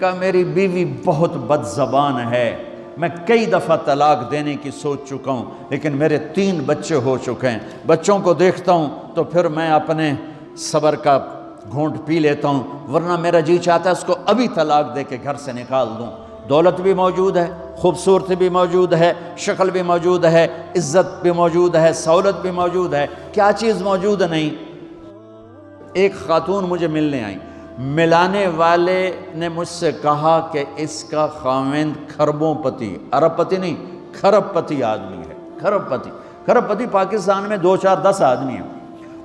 کہا میری بیوی بہت بد زبان ہے، میں کئی دفعہ طلاق دینے کی سوچ چکا ہوں، لیکن میرے 3 بچے ہو چکے ہیں، بچوں کو دیکھتا ہوں تو پھر میں اپنے صبر کا گھونٹ پی لیتا ہوں، ورنہ میرا جی چاہتا ہے اس کو ابھی طلاق دے کے گھر سے نکال دوں۔ دولت بھی موجود ہے، خوبصورتی بھی موجود ہے، شکل بھی موجود ہے، عزت بھی موجود ہے، سہولت بھی موجود ہے، کیا چیز موجود نہیں؟ ایک خاتون مجھے ملنے آئی، ملانے والے نے مجھ سے کہا کہ اس کا خاوند کھربوں پتی، ارب پتی نہیں، کھرب پتی آدمی ہے، کھرب پتی۔ کھرب پتی پاکستان میں 2 4 10 آدمی ہیں۔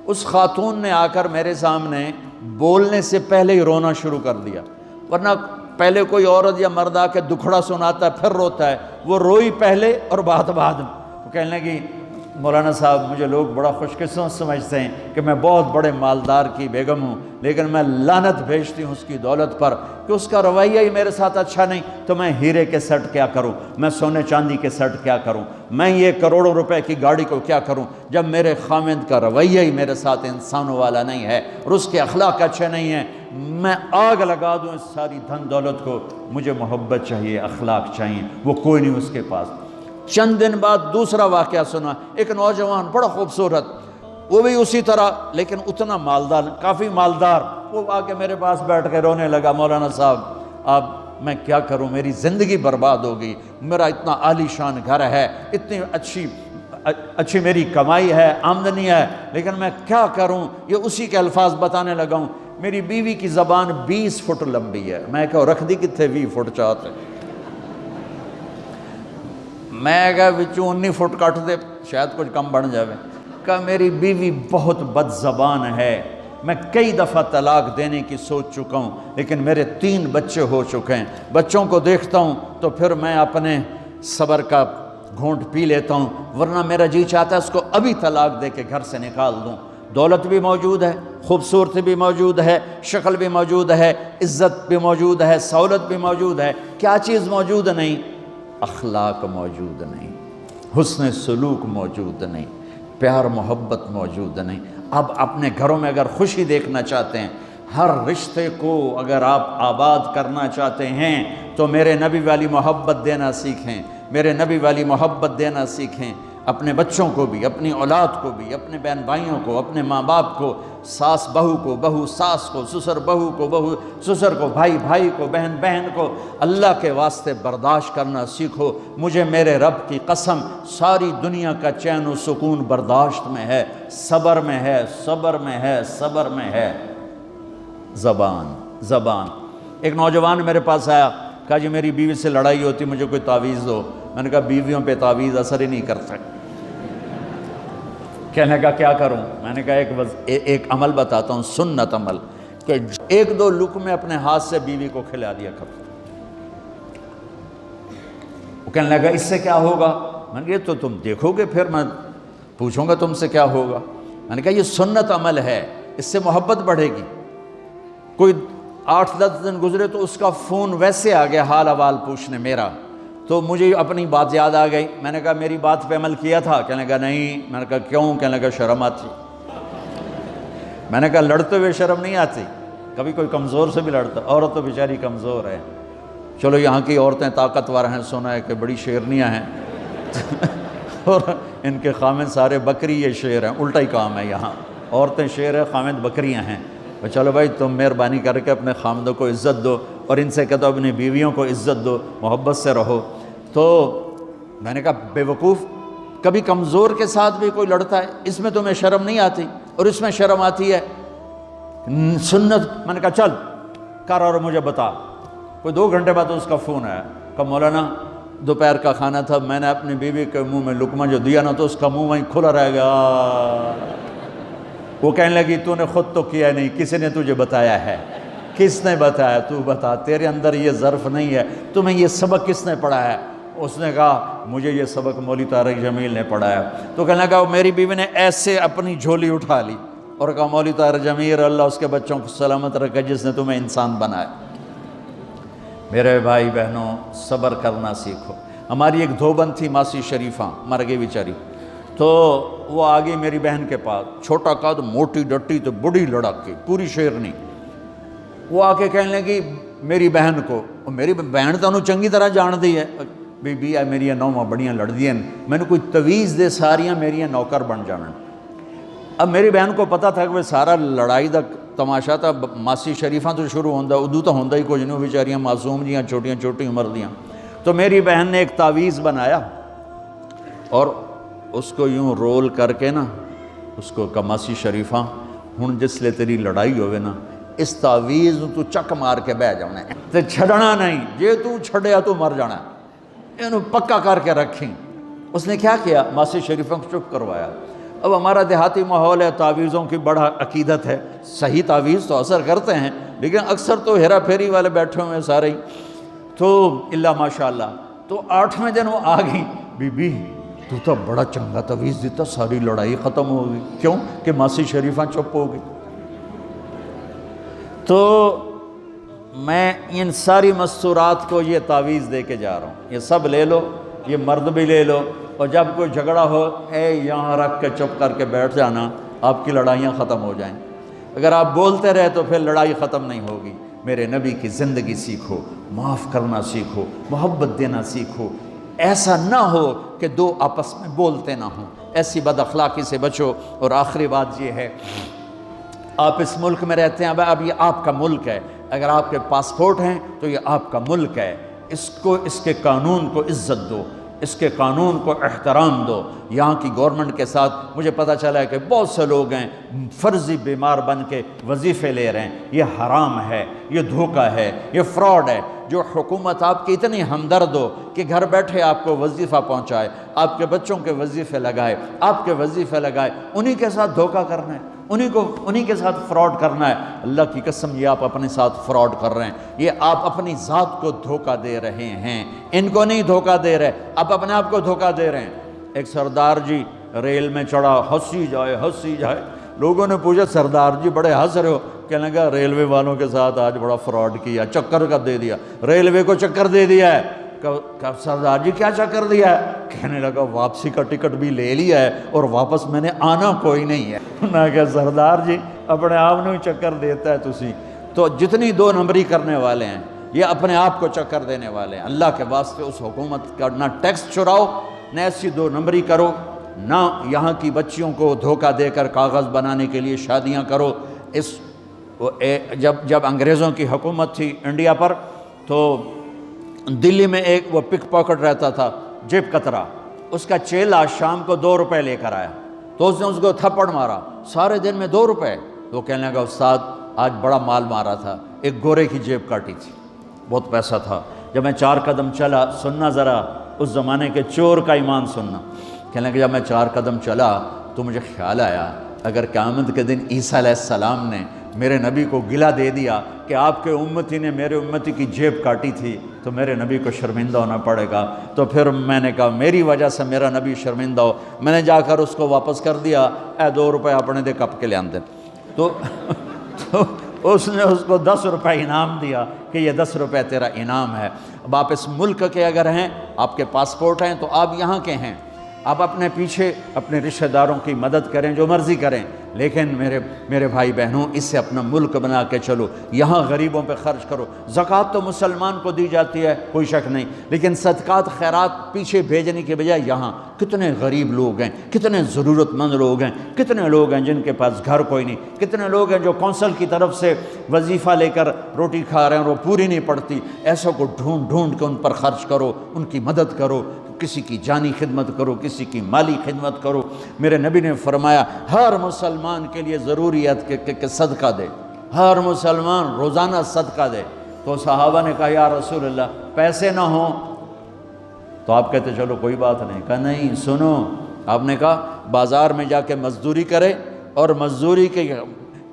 اس خاتون نے آ کر میرے سامنے بولنے سے پہلے ہی رونا شروع کر دیا، ورنہ پہلے کوئی عورت یا مرد آ کے دکھڑا سناتا ہے پھر روتا ہے، وہ روئی پہلے اور بات بعد میں۔ وہ کہنے لگی مولانا صاحب مجھے لوگ بڑا خوش قسمت سمجھتے ہیں کہ میں بہت بڑے مالدار کی بیگم ہوں، لیکن میں لعنت بھیجتی ہوں اس کی دولت پر کہ اس کا رویہ ہی میرے ساتھ اچھا نہیں، تو میں ہیرے کے سیٹ کیا کروں، میں سونے چاندی کے سیٹ کیا کروں، میں یہ کروڑوں روپے کی گاڑی کو کیا کروں جب میرے خاوند کا رویہ ہی میرے ساتھ انسانوں والا نہیں ہے اور اس کے اخلاق اچھے نہیں ہیں۔ میں آگ لگا دوں اس ساری دھن دولت کو، مجھے محبت چاہیے، اخلاق چاہیے، وہ کوئی نہیں اس کے پاس۔ چند دن بعد دوسرا واقعہ سنا، ایک نوجوان بڑا خوبصورت، وہ بھی اسی طرح لیکن اتنا مالدار، کافی مالدار، وہ آ کے میرے پاس بیٹھ کے رونے لگا، مولانا صاحب اب میں کیا کروں، میری زندگی برباد ہو گئی، میرا اتنا عالی شان گھر ہے، اتنی اچھی میری کمائی ہے، آمدنی ہے، لیکن میں کیا کروں۔ یہ اسی کے الفاظ بتانے لگا ہوں، میری بیوی کی زبان 20 فٹ لمبی ہے، میں کہا رکھ دی کتنے 20 فٹ چاہتے، میں کہا وچوں 19 فٹ کٹ دے شاید کچھ کم بن جاوے۔ کہا میری بیوی بہت بد زبان ہے، میں کئی دفعہ طلاق دینے کی سوچ چکا ہوں، لیکن میرے 3 بچے ہو چکے ہیں، بچوں کو دیکھتا ہوں تو پھر میں اپنے صبر کا گھونٹ پی لیتا ہوں، ورنہ میرا جی چاہتا ہے اس کو ابھی طلاق دے کے گھر سے نکال دوں۔ دولت بھی موجود ہے، خوبصورتی بھی موجود ہے، شکل بھی موجود ہے، عزت بھی موجود ہے، سہولت بھی موجود ہے، کیا چیز موجود نہیں؟ اخلاق موجود نہیں، حسن سلوک موجود نہیں، پیار محبت موجود نہیں۔ اب اپنے گھروں میں اگر خوشی دیکھنا چاہتے ہیں، ہر رشتے کو اگر آپ آباد کرنا چاہتے ہیں تو میرے نبی والی محبت دینا سیکھیں، میرے نبی والی محبت دینا سیکھیں، اپنے بچوں کو بھی، اپنی اولاد کو بھی، اپنے بہن بھائیوں کو، اپنے ماں باپ کو، ساس بہو کو، بہو ساس کو، سسر بہو کو، بہو سسر کو، بھائی بھائی کو، بہن بہن کو، اللہ کے واسطے برداشت کرنا سیکھو۔ مجھے میرے رب کی قسم ساری دنیا کا چین و سکون برداشت میں ہے، صبر میں ہے، صبر میں ہے، صبر میں ہے۔ زبان۔ ایک نوجوان میرے پاس آیا، کہا جی میری بیوی سے لڑائی ہوتی، مجھے کوئی تعویذ دو۔ میں نے کہا بیویوں پہ تعویذ اثر ہی نہیں کرتا۔ کہنے کا کیا کروں؟ میں نے کہا ایک عمل بتاتا ہوں، سنت عمل، کہ 1-2 لقمے اپنے ہاتھ سے بیوی کو کھلا دیا کرو۔ وہ کہنے لگا اس سے کیا ہوگا؟ میں نے کہا تو تم دیکھو گے، پھر میں پوچھوں گا تم سے کیا ہوگا۔ میں نے کہا یہ سنت عمل ہے، اس سے محبت بڑھے گی۔ کوئی 8-10 دن گزرے تو اس کا فون ویسے آ گیا حال احوال پوچھنے میرا، تو مجھے اپنی بات یاد آ گئی۔ میں نے کہا میری بات پہ عمل کیا تھا؟ کہنے لگا نہیں۔ میں نے کہا کیوں؟ کہنے لگا شرم آتی۔ میں نے کہا لڑتے ہوئے شرم نہیں آتی؟ کبھی کوئی کمزور سے بھی لڑتا، عورت تو بیچاری کمزور ہے، چلو یہاں کی عورتیں طاقتور ہیں، سنا ہے کہ بڑی شیرنیاں ہیں اور ان کے خامد سارے بکری یہ شیر ہیں، الٹا ہی کام ہے، یہاں عورتیں شیر ہیں، خامد بکریاں ہیں۔ چلو بھائی تم مہربانی کر کے اپنے خامدوں کو عزت دو، اور ان سے کہتا اپنی بیویوں کو عزت دو، محبت سے رہو۔ تو میں نے کہا بے وقوف، کبھی کمزور کے ساتھ بھی کوئی لڑتا ہے، اس میں تمہیں شرم نہیں آتی اور اس میں شرم آتی ہے؟ سنت۔ میں نے کہا چل کر اور مجھے بتا۔ کوئی 2 گھنٹے بعد اس کا فون آیا، کہا مولانا دوپہر کا کھانا تھا، میں نے اپنی بیوی کے منہ میں لقمہ جو دیا نا تو اس کا منہ وہیں کھلا رہ گیا۔ وہ کہنے لگی تو نے خود تو کیا نہیں، کسی نے تجھے بتایا ہے؟ کس نے بتایا؟ تو بتا، تیرے اندر یہ ظرف نہیں ہے، تمہیں یہ سبق کس نے پڑھایا ہے؟ اس نے کہا مجھے یہ سبق مولوی طارق جمیل نے پڑھایا۔ تو کہنے لگا میری بیوی نے ایسے اپنی جھولی اٹھا لی اور کہا مولوی طارق جمیل اللہ اس کے بچوں کو سلامت رکھے جس نے تمہیں انسان بنایا۔ میرے بھائی بہنوں صبر کرنا سیکھو۔ ہماری ایک دھوبن تھی ماسی شریفہ، مر گئی بیچاری، تو وہ آ گئی میری بہن کے پاس، چھوٹا قد، موٹی ڈٹی تو بڑی لڑک کی، پوری شیرنی۔ وہ آ کے کہنے لگی میری بہن کو، میری بہن تو انہوں چنگی طرح جان دی ہے، بی بی ہے میری نوواں بڑیاں لڑدیاں، میں نے کوئی تویز دے ساریاں میری نوکر بن جانا۔ اب میری بہن کو پتہ تھا کہ وہ سارا لڑائی دا تماشا تھا ماسی شریفاں تو شروع ہوندہ، ادو تو ہوندہ ہی کچھ نہیں، بیچاریاں معصوم جیاں چھوٹیاں چھوٹی عمر دیاں۔ تو میری بہن نے ایک تعویذ بنایا اور اس کو یوں رول کر کے نا اس کو کہا ماسی شریفاں ہن جس لے تیری لڑائی ہوئے نا اس تعویذ تو چک مار کے بہ جانا ہے تے چھڑنا نہیں، جے تو چھڑیا تو مر جانا ہے، انہوں پکا کر کے رکھیں۔ اس نے کیا کیا؟ ماسی شریفوں کو چپ کروایا۔ اب ہمارا دیہاتی ماحول ہے، تعویذوں کی بڑا عقیدت ہے، صحیح تعویذ تو اثر کرتے ہیں لیکن اکثر تو ہیرا پھیری والے بیٹھے ہوئے ہیں سارے ہی، تو اللہ ماشاءاللہ۔ تو 8ویں دن وہ آ گئی، بی بی تو تو بڑا چنگا تعویذ دیتا، ساری لڑائی ختم ہو گئی۔ کیوں کہ ماسی شریفاں چپ ہو گئی۔ تو میں ان ساری مستورات کو یہ تعویذ دے کے جا رہا ہوں، یہ سب لے لو، یہ مرد بھی لے لو، اور جب کوئی جھگڑا ہو اے یہاں رکھ کے چپ کر کے بیٹھ جانا، آپ کی لڑائیاں ختم ہو جائیں۔ اگر آپ بولتے رہے تو پھر لڑائی ختم نہیں ہوگی۔ میرے نبی کی زندگی سیکھو، معاف کرنا سیکھو، محبت دینا سیکھو، ایسا نہ ہو کہ دو آپس میں بولتے نہ ہوں، ایسی بد اخلاقی سے بچو۔ اور آخری بات یہ ہے، آپ اس ملک میں رہتے ہیں، اب یہ آپ کا ملک ہے، اگر آپ کے پاسپورٹ ہیں تو یہ آپ کا ملک ہے، اس کو اس کے قانون کو عزت دو، اس کے قانون کو احترام دو۔ یہاں کی گورنمنٹ کے ساتھ مجھے پتہ چلا ہے کہ بہت سے لوگ ہیں فرضی بیمار بن کے وظیفے لے رہے ہیں، یہ حرام ہے، یہ دھوکہ ہے، یہ فراڈ ہے۔ جو حکومت آپ کی اتنی ہمدرد ہو کہ گھر بیٹھے آپ کو وظیفہ پہنچائے، آپ کے بچوں کے وظیفے لگائے، آپ کے وظیفے لگائے، انہی کے ساتھ دھوکہ کرنا ہے، انہی کے ساتھ فراڈ کرنا ہے۔ اللہ کی قسم یہ آپ اپنے ساتھ فراڈ کر رہے ہیں، یہ آپ اپنی ذات کو دھوکہ دے رہے ہیں، ان کو نہیں دھوکہ دے رہے، آپ اپنے آپ کو دھوکہ دے رہے ہیں۔ ایک سردار جی ریل میں چڑھا، ہنسی جائے، لوگوں نے پوچھا سردار جی بڑے ہنس رہے ہو؟ کہنے لگا ریلوے والوں کے ساتھ آج بڑا فراڈ کیا، چکر کا دے دیا، ریلوے کو چکر دے دیا ہے۔ کہ سردار جی کیا چکر دیا ہے؟ کہنے لگا واپسی کا ٹکٹ بھی لے لیا ہے اور واپس میں نے آنا کوئی نہیں ہے۔ میں کہا سردار جی اپنے آپ نے چکر دیتا ہے تسی تو جتنی 2 نمبری کرنے والے ہیں یہ اپنے آپ کو چکر دینے والے ہیں۔ اللہ کے واسطے اس حکومت کا نہ ٹیکس چراؤ، نہ ایسی 2 نمبری کرو، نہ یہاں کی بچیوں کو دھوکہ دے کر کاغذ بنانے کے لیے شادیاں کرو۔ جب انگریزوں کی حکومت تھی انڈیا پر تو دلی میں ایک وہ پک پاکٹ رہتا تھا جیب کترا، اس کا چیلا شام کو 2 روپے لے کر آیا تو اس نے اس کو تھپڑ مارا، سارے دن میں 2 روپے۔ تو کہنے لگا استاد آج بڑا مال مارا تھا، ایک گورے کی جیب کاٹی تھی، بہت پیسہ تھا۔ جب میں 4 قدم چلا، سننا ذرا اس زمانے کے چور کا ایمان سننا، کہنے لگا جب میں 4 قدم چلا تو مجھے خیال آیا اگر قیامت کے دن عیسیٰ علیہ السلام نے میرے نبی کو گلہ دے دیا کہ آپ کے امتی نے میرے امتی کی جیب کاٹی تھی تو میرے نبی کو شرمندہ ہونا پڑے گا۔ تو پھر میں نے کہا میری وجہ سے میرا نبی شرمندہ ہو، میں نے جا کر اس کو واپس کر دیا، اے 2 روپے اپنے دے کپ کے لے آندے۔ تو اس نے اس کو 10 روپے انعام دیا کہ یہ 10 روپے تیرا انعام ہے۔ اب آپ اس ملک کے اگر ہیں، آپ کے پاسپورٹ ہیں تو آپ یہاں کے ہیں، آپ اپنے پیچھے اپنے رشتہ داروں کی مدد کریں، جو مرضی کریں، لیکن میرے بھائی بہنوں اس سے اپنا ملک بنا کے چلو، یہاں غریبوں پہ خرچ کرو۔ زکوٰۃ تو مسلمان کو دی جاتی ہے کوئی شک نہیں، لیکن صدقات خیرات پیچھے بھیجنے کے بجائے یہاں کتنے غریب لوگ ہیں، کتنے ضرورت مند لوگ ہیں، کتنے لوگ ہیں جن کے پاس گھر کوئی نہیں، کتنے لوگ ہیں جو کونسل کی طرف سے وظیفہ لے کر روٹی کھا رہے ہیں اور وہ پوری نہیں پڑتی، ایسوں کو ڈھونڈ کے ان پر خرچ کرو، ان کی مدد کرو، کسی کی جانی خدمت کرو، کسی کی مالی خدمت کرو۔ میرے نبی نے فرمایا ہر مسلمان کے لیے ضروری ہے کہ صدقہ دے، ہر مسلمان روزانہ صدقہ دے۔ تو صحابہ نے کہا یا رسول اللہ پیسے نہ ہوں تو آپ کہتے چلو کوئی بات نہیں۔ کہا نہیں سنو، آپ نے کہا بازار میں جا کے مزدوری کرے اور مزدوری کی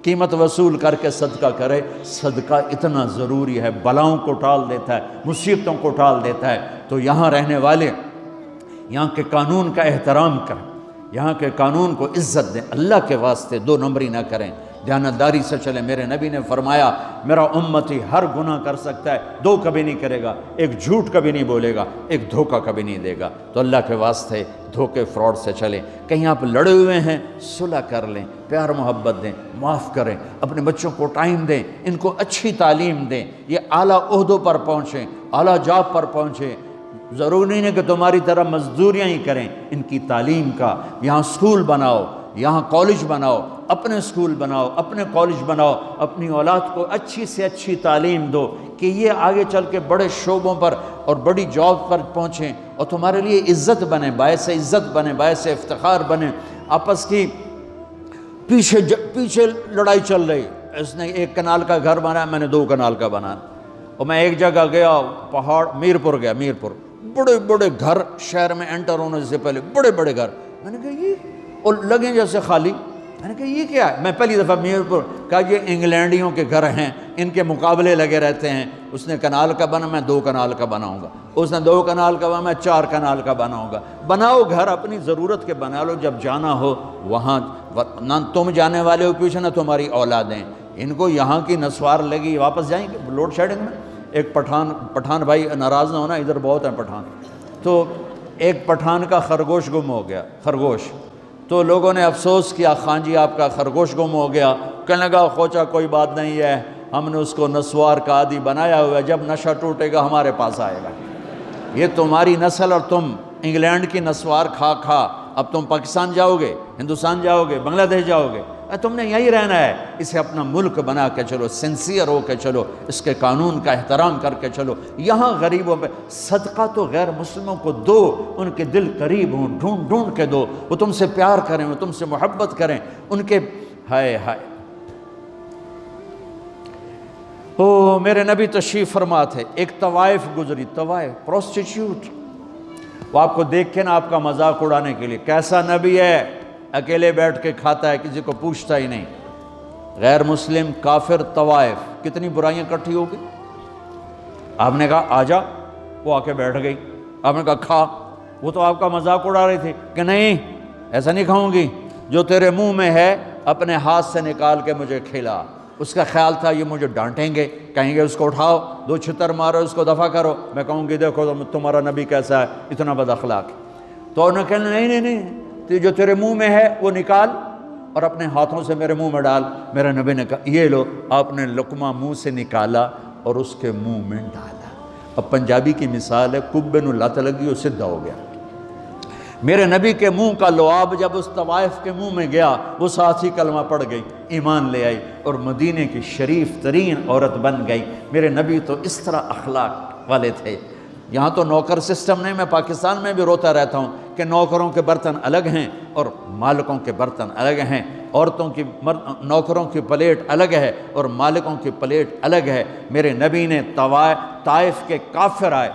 قیمت وصول کر کے صدقہ کرے، صدقہ اتنا ضروری ہے، بلاؤں کو ٹال دیتا ہے، مصیبتوں کو ٹال دیتا ہے۔ تو یہاں رہنے والے یہاں کے قانون کا احترام کریں، یہاں کے قانون کو عزت دیں، اللہ کے واسطے 2 نمبری نہ کریں۔ دیانتداری سے چلیں۔ میرے نبی نے فرمایا میرا امتی ہر گناہ کر سکتا ہے، دو کبھی نہیں کرے گا، ایک جھوٹ کبھی نہیں بولے گا، ایک دھوکہ کبھی نہیں دے گا۔ تو اللہ کے واسطے دھوکے فراڈ سے چلیں۔ کہیں آپ لڑے ہوئے ہیں صلح کر لیں، پیار محبت دیں، معاف کریں، اپنے بچوں کو ٹائم دیں، ان کو اچھی تعلیم دیں، یہ اعلیٰ عہدوں پر پہنچیں، اعلیٰ جاب پر پہنچیں۔ ضروری نہیں ہے کہ تمہاری طرح مزدوریاں ہی کریں، ان کی تعلیم کا یہاں اسکول بناؤ، یہاں کالج بناؤ، اپنے اسکول بناؤ، اپنے کالج بناؤ، اپنی اولاد کو اچھی سے اچھی تعلیم دو کہ یہ آگے چل کے بڑے شعبوں پر اور بڑی جاب پر پہنچیں اور تمہارے لیے عزت بنے، باعث عزت بنے، باعث افتخار بنے۔ آپس کی پیچھے لڑائی چل رہی، اس نے 1 کنال کا گھر بنایا، میں نے 2 کنال کا بنایا۔ اور میں ایک جگہ گیا، پہاڑ میرپور گیا، میرپور بڑے بڑے گھر شہر میں انٹر ہونے سے پہلے، بڑے بڑے گھر، میں نے کہا یہ اور لگیں جیسے خالی، میں نے کہا یہ کیا ہے؟ میں پہلی دفعہ میرپور کہا یہ انگلینڈیوں کے گھر ہیں، ان کے مقابلے لگے رہتے ہیں، اس نے کنال کا بنا، میں 2 کنال کا بناؤں گا، اس نے 2 کنال کا بنا، میں 4 کنال کا بناؤں گا۔ بناؤ گھر اپنی ضرورت کے بنا لو، جب جانا ہو وہاں نہ تم جانے والے ہو پیچھے نہ تمہاری اولادیں، ان کو یہاں کی نسوار لگی، واپس جائیں گے لوڈ شیڈنگ میں۔ ایک پٹھان بھائی ناراض نہ ہونا، ادھر بہت ہیں پٹھان، تو ایک پٹھان کا خرگوش گم ہو گیا، خرگوش، تو لوگوں نے افسوس کیا خان جی آپ کا خرگوش گم ہو گیا، کہنے لگا خوچا کوئی بات نہیں ہے، ہم نے اس کو نسوار کا عادی بنایا ہوا ہے، جب نشہ ٹوٹے گا ہمارے پاس آئے گا۔ یہ تمہاری نسل اور تم انگلینڈ کی نسوار کھا کھا اب تم پاکستان جاؤ گے، ہندوستان جاؤ گے، بنگلہ دیش جاؤ گے، تم نے یہی رہنا ہے۔ اسے اپنا ملک بنا کے چلو، سنسیئر ہو کے چلو، اس کے قانون کا احترام کر کے چلو۔ یہاں غریبوں پہ صدقہ تو غیر مسلموں کو دو، ان کے دل قریب ہوں، ڈھونڈ ڈھونڈ کے دو، وہ تم سے پیار کریں، وہ تم سے محبت کریں، ان کے ہائے ہائے۔ او میرے نبی تشریف فرما تھے، ایک طوائف گزری، طوائف پروسٹیٹیوٹ، وہ آپ کو دیکھ کے نا آپ کا مذاق اڑانے کے لیے، کیسا نبی ہے، اکیلے بیٹھ کے کھاتا ہے، کسی کو پوچھتا ہی نہیں۔ غیر مسلم، کافر، طوائف، کتنی برائیاں اکٹھی ہو گئی۔ آپ نے کہا آ جا، وہ آ کے بیٹھ گئی، آپ نے کہا کھا، وہ تو آپ کا مذاق اڑا رہی تھی کہ نہیں ایسا نہیں کھاؤں گی، جو تیرے منہ میں ہے اپنے ہاتھ سے نکال کے مجھے کھلا۔ اس کا خیال تھا یہ مجھے ڈانٹیں گے، کہیں گے اس کو اٹھاؤ، 2 چھتر مارو، اس کو دفع کرو، میں کہوں گی دیکھو تمہارا نبی کیسا ہے، اتنا بد اخلاق۔ تو انہوں نے کہا نہیں، جو تیرے منہ میں ہے وہ نکال اور اپنے ہاتھوں سے میرے منہ میں ڈال۔ میرے نبی نے کہا یہ لو، آپ نے لقمہ منہ سے نکالا اور اس کے منہ میں ڈالا۔ اب پنجابی کی مثال ہے، کبے نو لت لگی اور سدھا ہو گیا۔ میرے نبی کے منہ کا لعاب جب اس طوائف کے منہ میں گیا، وہ ساتھ ہی کلمہ پڑھ گئی، ایمان لے آئی اور مدینے کی شریف ترین عورت بن گئی۔ میرے نبی تو اس طرح اخلاق والے تھے۔ یہاں تو نوکر سسٹم نہیں، میں پاکستان میں بھی روتا رہتا ہوں کہ نوکروں کے برتن الگ ہیں اور مالکوں کے برتن الگ ہیں، عورتوں کی نوکروں کی پلیٹ الگ ہے اور مالکوں کی پلیٹ الگ ہے۔ میرے نبی نے طائف کے کافر آئے،